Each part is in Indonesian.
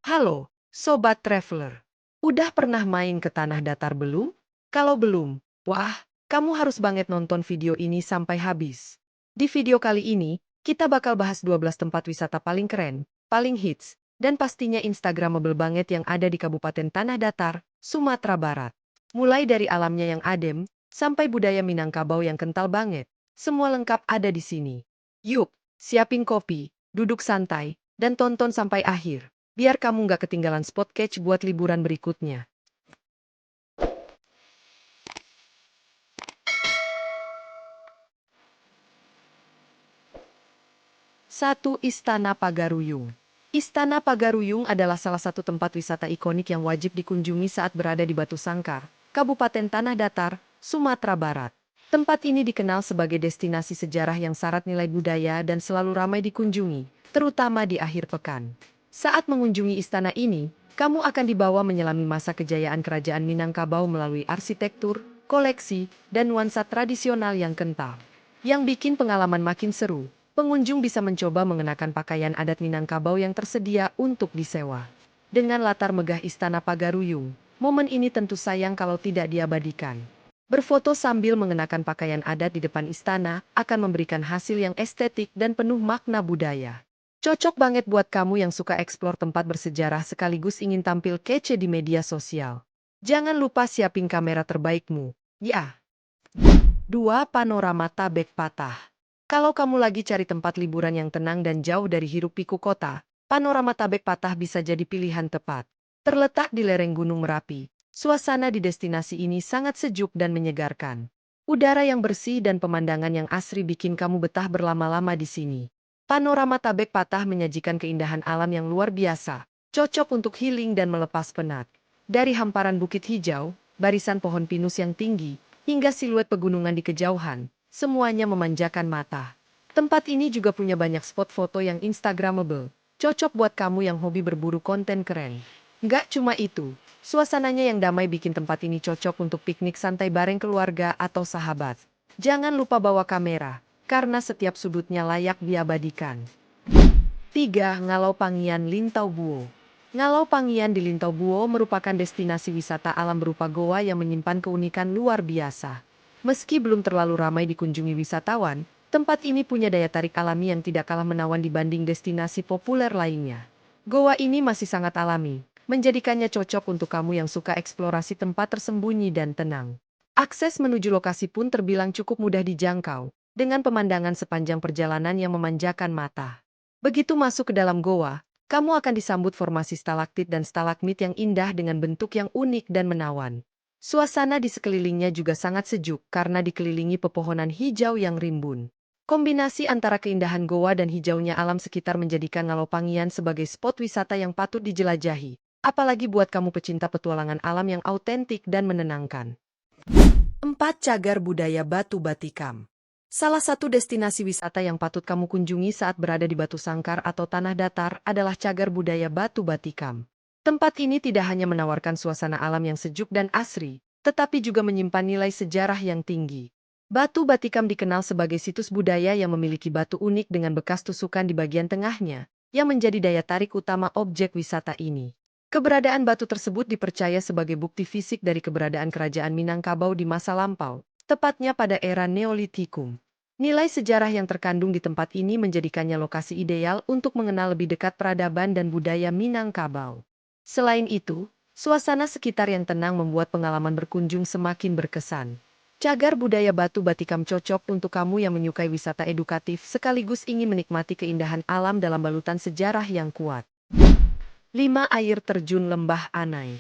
Halo, Sobat Traveler. Udah pernah main ke Tanah Datar belum? Kalau belum, wah, kamu harus banget nonton video ini sampai habis. Di video kali ini, kita bakal bahas 12 tempat wisata paling keren, paling hits, dan pastinya Instagramable banget yang ada di Kabupaten Tanah Datar, Sumatera Barat. Mulai dari alamnya yang adem, sampai budaya Minangkabau yang kental banget. Semua lengkap ada di sini. Yuk, siapin kopi, duduk santai, dan tonton sampai akhir. Biar kamu nggak ketinggalan spot catch buat liburan berikutnya. 1. Istana Pagaruyung. Istana Pagaruyung adalah salah satu tempat wisata ikonik yang wajib dikunjungi saat berada di Batu Sangkar, Kabupaten Tanah Datar, Sumatera Barat. Tempat ini dikenal sebagai destinasi sejarah yang syarat nilai budaya dan selalu ramai dikunjungi, terutama di akhir pekan. Saat mengunjungi istana ini, kamu akan dibawa menyelami masa kejayaan Kerajaan Minangkabau melalui arsitektur, koleksi, dan nuansa tradisional yang kental. Yang bikin pengalaman makin seru, pengunjung bisa mencoba mengenakan pakaian adat Minangkabau yang tersedia untuk disewa. Dengan latar megah Istana Pagaruyung, momen ini tentu sayang kalau tidak diabadikan. Berfoto sambil mengenakan pakaian adat di depan istana akan memberikan hasil yang estetik dan penuh makna budaya. Cocok banget buat kamu yang suka eksplor tempat bersejarah sekaligus ingin tampil kece di media sosial. Jangan lupa siapin kamera terbaikmu. Ya. 2. Panorama Tabek Patah. Kalau kamu lagi cari tempat liburan yang tenang dan jauh dari hiruk-pikuk kota, panorama Tabek Patah bisa jadi pilihan tepat. Terletak di lereng Gunung Merapi, suasana di destinasi ini sangat sejuk dan menyegarkan. Udara yang bersih dan pemandangan yang asri bikin kamu betah berlama-lama di sini. Panorama Tabek Patah menyajikan keindahan alam yang luar biasa, cocok untuk healing dan melepas penat. Dari hamparan bukit hijau, barisan pohon pinus yang tinggi, hingga siluet pegunungan di kejauhan, semuanya memanjakan mata. Tempat ini juga punya banyak spot foto yang Instagramable, cocok buat kamu yang hobi berburu konten keren. Nggak cuma itu, suasananya yang damai bikin tempat ini cocok untuk piknik santai bareng keluarga atau sahabat. Jangan lupa bawa kamera, karena setiap sudutnya layak diabadikan. 3. Ngalau Pangian Lintau Buo. Ngalau Pangian di Lintau Buo merupakan destinasi wisata alam berupa goa yang menyimpan keunikan luar biasa. Meski belum terlalu ramai dikunjungi wisatawan, tempat ini punya daya tarik alami yang tidak kalah menawan dibanding destinasi populer lainnya. Goa ini masih sangat alami, menjadikannya cocok untuk kamu yang suka eksplorasi tempat tersembunyi dan tenang. Akses menuju lokasi pun terbilang cukup mudah dijangkau, dengan pemandangan sepanjang perjalanan yang memanjakan mata. Begitu masuk ke dalam goa, kamu akan disambut formasi stalaktit dan stalagmit yang indah dengan bentuk yang unik dan menawan. Suasana di sekelilingnya juga sangat sejuk karena dikelilingi pepohonan hijau yang rimbun. Kombinasi antara keindahan goa dan hijaunya alam sekitar menjadikan Ngalopangian sebagai spot wisata yang patut dijelajahi. Apalagi buat kamu pecinta petualangan alam yang autentik dan menenangkan. 4. Cagar Budaya Batu Batikam. Salah satu destinasi wisata yang patut kamu kunjungi saat berada di Batu Sangkar atau Tanah Datar adalah Cagar Budaya Batu Batikam. Tempat ini tidak hanya menawarkan suasana alam yang sejuk dan asri, tetapi juga menyimpan nilai sejarah yang tinggi. Batu Batikam dikenal sebagai situs budaya yang memiliki batu unik dengan bekas tusukan di bagian tengahnya, yang menjadi daya tarik utama objek wisata ini. Keberadaan batu tersebut dipercaya sebagai bukti fisik dari keberadaan kerajaan Minangkabau di masa lampau, tepatnya pada era Neolitikum. Nilai sejarah yang terkandung di tempat ini menjadikannya lokasi ideal untuk mengenal lebih dekat peradaban dan budaya Minangkabau. Selain itu, suasana sekitar yang tenang membuat pengalaman berkunjung semakin berkesan. Cagar Budaya Batu Batikam cocok untuk kamu yang menyukai wisata edukatif sekaligus ingin menikmati keindahan alam dalam balutan sejarah yang kuat. 5. Air Terjun Lembah Anai.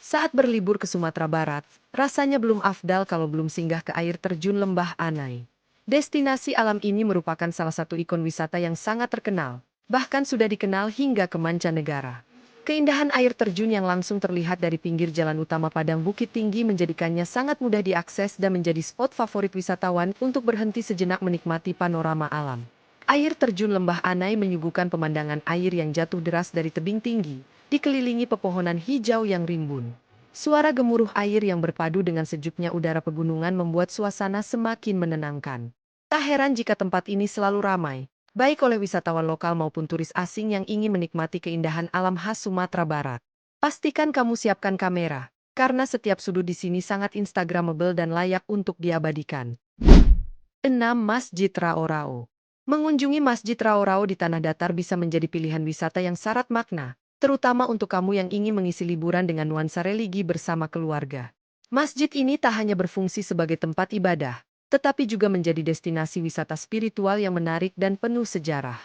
Saat berlibur ke Sumatera Barat, rasanya belum afdal kalau belum singgah ke air terjun Lembah Anai. Destinasi alam ini merupakan salah satu ikon wisata yang sangat terkenal, bahkan sudah dikenal hingga ke mancanegara. Keindahan air terjun yang langsung terlihat dari pinggir jalan utama Padang Bukit Tinggi menjadikannya sangat mudah diakses dan menjadi spot favorit wisatawan untuk berhenti sejenak menikmati panorama alam. Air terjun Lembah Anai menyuguhkan pemandangan air yang jatuh deras dari tebing tinggi, dikelilingi pepohonan hijau yang rimbun. Suara gemuruh air yang berpadu dengan sejuknya udara pegunungan membuat suasana semakin menenangkan. Tak heran jika tempat ini selalu ramai, baik oleh wisatawan lokal maupun turis asing yang ingin menikmati keindahan alam khas Sumatera Barat. Pastikan kamu siapkan kamera, karena setiap sudut di sini sangat instagramable dan layak untuk diabadikan. 6. Masjid Rao-Rao. Mengunjungi Masjid Rao-Rao di Tanah Datar bisa menjadi pilihan wisata yang syarat makna, terutama untuk kamu yang ingin mengisi liburan dengan nuansa religi bersama keluarga. Masjid ini tak hanya berfungsi sebagai tempat ibadah, tetapi juga menjadi destinasi wisata spiritual yang menarik dan penuh sejarah.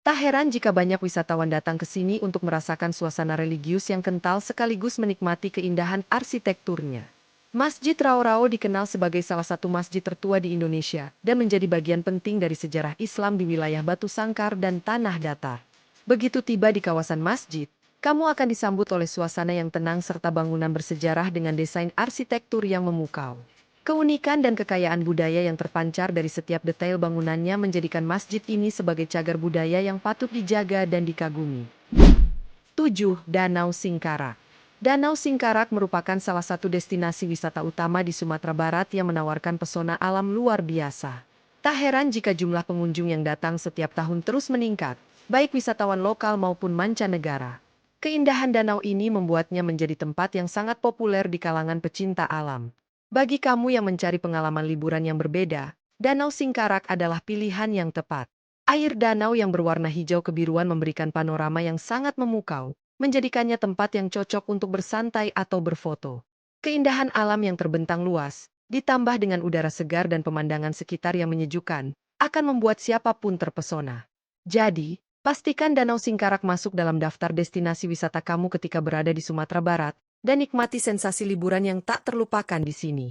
Tak heran jika banyak wisatawan datang ke sini untuk merasakan suasana religius yang kental sekaligus menikmati keindahan arsitekturnya. Masjid Rao-Rao dikenal sebagai salah satu masjid tertua di Indonesia dan menjadi bagian penting dari sejarah Islam di wilayah Batu Sangkar dan Tanah Datar. Begitu tiba di kawasan masjid, kamu akan disambut oleh suasana yang tenang serta bangunan bersejarah dengan desain arsitektur yang memukau. Keunikan dan kekayaan budaya yang terpancar dari setiap detail bangunannya menjadikan masjid ini sebagai cagar budaya yang patut dijaga dan dikagumi. 7. Danau Singkarak. Danau Singkarak merupakan salah satu destinasi wisata utama di Sumatera Barat yang menawarkan pesona alam luar biasa. Tak heran jika jumlah pengunjung yang datang setiap tahun terus meningkat, baik wisatawan lokal maupun mancanegara. Keindahan danau ini membuatnya menjadi tempat yang sangat populer di kalangan pecinta alam. Bagi kamu yang mencari pengalaman liburan yang berbeda, Danau Singkarak adalah pilihan yang tepat. Air danau yang berwarna hijau kebiruan memberikan panorama yang sangat memukau, menjadikannya tempat yang cocok untuk bersantai atau berfoto. Keindahan alam yang terbentang luas, ditambah dengan udara segar dan pemandangan sekitar yang menyejukkan, akan membuat siapapun terpesona. Jadi, pastikan Danau Singkarak masuk dalam daftar destinasi wisata kamu ketika berada di Sumatera Barat, dan nikmati sensasi liburan yang tak terlupakan di sini.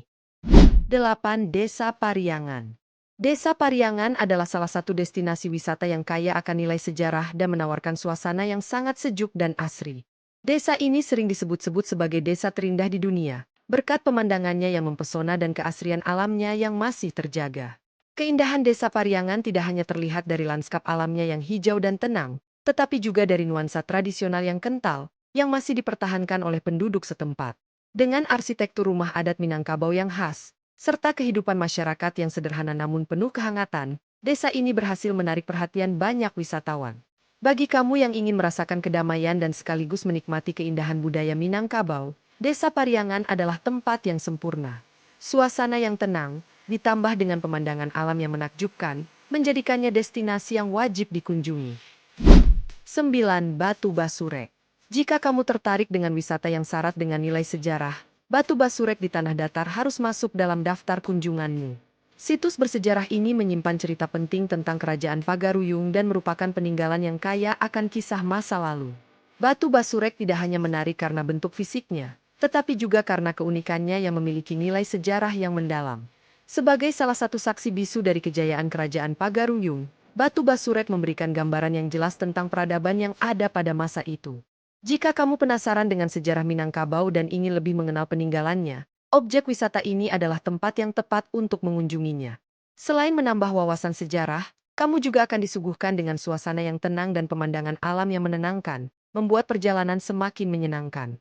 8. Desa Pariangan. Desa Pariangan adalah salah satu destinasi wisata yang kaya akan nilai sejarah dan menawarkan suasana yang sangat sejuk dan asri. Desa ini sering disebut-sebut sebagai desa terindah di dunia, berkat pemandangannya yang mempesona dan keasrian alamnya yang masih terjaga. Keindahan Desa Pariangan tidak hanya terlihat dari lanskap alamnya yang hijau dan tenang, tetapi juga dari nuansa tradisional yang kental, yang masih dipertahankan oleh penduduk setempat. Dengan arsitektur rumah adat Minangkabau yang khas, serta kehidupan masyarakat yang sederhana namun penuh kehangatan, desa ini berhasil menarik perhatian banyak wisatawan. Bagi kamu yang ingin merasakan kedamaian dan sekaligus menikmati keindahan budaya Minangkabau, Desa Pariangan adalah tempat yang sempurna. Suasana yang tenang, ditambah dengan pemandangan alam yang menakjubkan, menjadikannya destinasi yang wajib dikunjungi. 9. Batu Basurek. Jika kamu tertarik dengan wisata yang syarat dengan nilai sejarah, Batu Basurek di Tanah Datar harus masuk dalam daftar kunjunganmu. Situs bersejarah ini menyimpan cerita penting tentang Kerajaan Pagaruyung dan merupakan peninggalan yang kaya akan kisah masa lalu. Batu Basurek tidak hanya menarik karena bentuk fisiknya, tetapi juga karena keunikannya yang memiliki nilai sejarah yang mendalam. Sebagai salah satu saksi bisu dari kejayaan Kerajaan Pagaruyung, Batu Basurek memberikan gambaran yang jelas tentang peradaban yang ada pada masa itu. Jika kamu penasaran dengan sejarah Minangkabau dan ingin lebih mengenal peninggalannya, objek wisata ini adalah tempat yang tepat untuk mengunjunginya. Selain menambah wawasan sejarah, kamu juga akan disuguhkan dengan suasana yang tenang dan pemandangan alam yang menenangkan, membuat perjalanan semakin menyenangkan.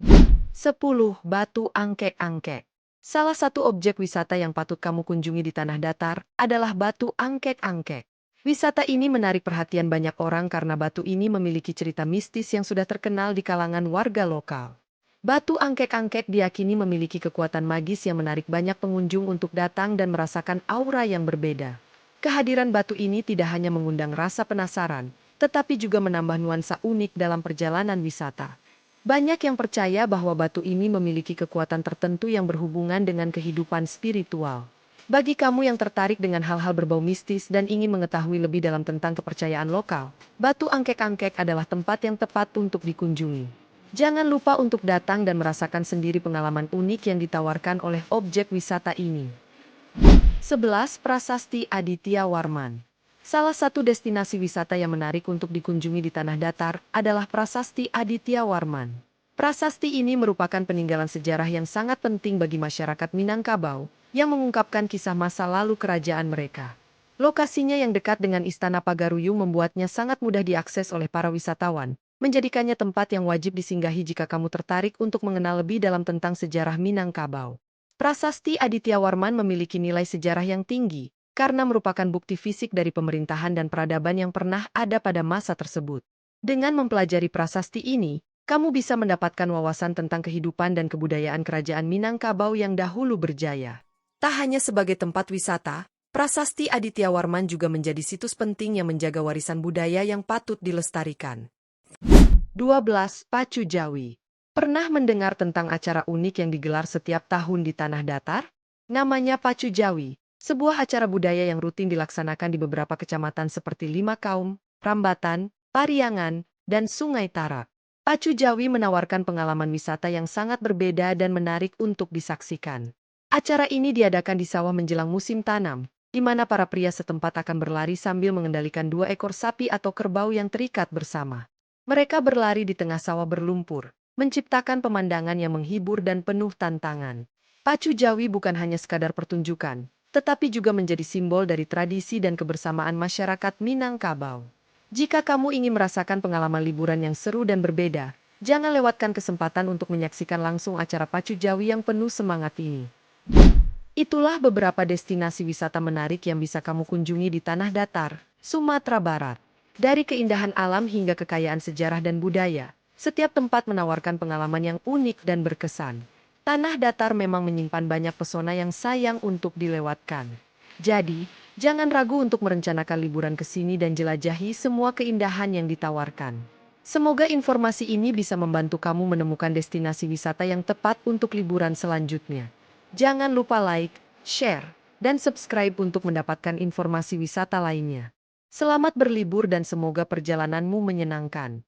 10. Batu Angkek-Angkek. Salah satu objek wisata yang patut kamu kunjungi di Tanah Datar adalah Batu Angkek-Angkek. Wisata ini menarik perhatian banyak orang karena batu ini memiliki cerita mistis yang sudah terkenal di kalangan warga lokal. Batu Angkek-Angkek diyakini memiliki kekuatan magis yang menarik banyak pengunjung untuk datang dan merasakan aura yang berbeda. Kehadiran batu ini tidak hanya mengundang rasa penasaran, tetapi juga menambah nuansa unik dalam perjalanan wisata. Banyak yang percaya bahwa batu ini memiliki kekuatan tertentu yang berhubungan dengan kehidupan spiritual. Bagi kamu yang tertarik dengan hal-hal berbau mistis dan ingin mengetahui lebih dalam tentang kepercayaan lokal, Batu Angkek-Angkek adalah tempat yang tepat untuk dikunjungi. Jangan lupa untuk datang dan merasakan sendiri pengalaman unik yang ditawarkan oleh objek wisata ini. 11. Prasasti Aditya Warman. Salah satu destinasi wisata yang menarik untuk dikunjungi di Tanah Datar adalah Prasasti Aditya Warman. Prasasti ini merupakan peninggalan sejarah yang sangat penting bagi masyarakat Minangkabau, yang mengungkapkan kisah masa lalu kerajaan mereka. Lokasinya yang dekat dengan Istana Pagaruyung membuatnya sangat mudah diakses oleh para wisatawan, menjadikannya tempat yang wajib disinggahi jika kamu tertarik untuk mengenal lebih dalam tentang sejarah Minangkabau. Prasasti Aditya Warman memiliki nilai sejarah yang tinggi, karena merupakan bukti fisik dari pemerintahan dan peradaban yang pernah ada pada masa tersebut. Dengan mempelajari prasasti ini, kamu bisa mendapatkan wawasan tentang kehidupan dan kebudayaan kerajaan Minangkabau yang dahulu berjaya. Tak hanya sebagai tempat wisata, Prasasti Aditya Warman juga menjadi situs penting yang menjaga warisan budaya yang patut dilestarikan. 12. Pacu Jawi. Pernah mendengar tentang acara unik yang digelar setiap tahun di Tanah Datar? Namanya Pacu Jawi, sebuah acara budaya yang rutin dilaksanakan di beberapa kecamatan seperti Lima Kaum, Rambatan, Pariangan, dan Sungai Tarak. Pacu Jawi menawarkan pengalaman wisata yang sangat berbeda dan menarik untuk disaksikan. Acara ini diadakan di sawah menjelang musim tanam, di mana para pria setempat akan berlari sambil mengendalikan 2 ekor sapi atau kerbau yang terikat bersama. Mereka berlari di tengah sawah berlumpur, menciptakan pemandangan yang menghibur dan penuh tantangan. Pacu Jawi bukan hanya sekadar pertunjukan, tetapi juga menjadi simbol dari tradisi dan kebersamaan masyarakat Minangkabau. Jika kamu ingin merasakan pengalaman liburan yang seru dan berbeda, jangan lewatkan kesempatan untuk menyaksikan langsung acara Pacu Jawi yang penuh semangat ini. Itulah beberapa destinasi wisata menarik yang bisa kamu kunjungi di Tanah Datar, Sumatera Barat. Dari keindahan alam hingga kekayaan sejarah dan budaya, setiap tempat menawarkan pengalaman yang unik dan berkesan. Tanah Datar memang menyimpan banyak pesona yang sayang untuk dilewatkan. Jadi, jangan ragu untuk merencanakan liburan ke sini dan jelajahi semua keindahan yang ditawarkan. Semoga informasi ini bisa membantu kamu menemukan destinasi wisata yang tepat untuk liburan selanjutnya. Jangan lupa like, share, dan subscribe untuk mendapatkan informasi wisata lainnya. Selamat berlibur dan semoga perjalananmu menyenangkan.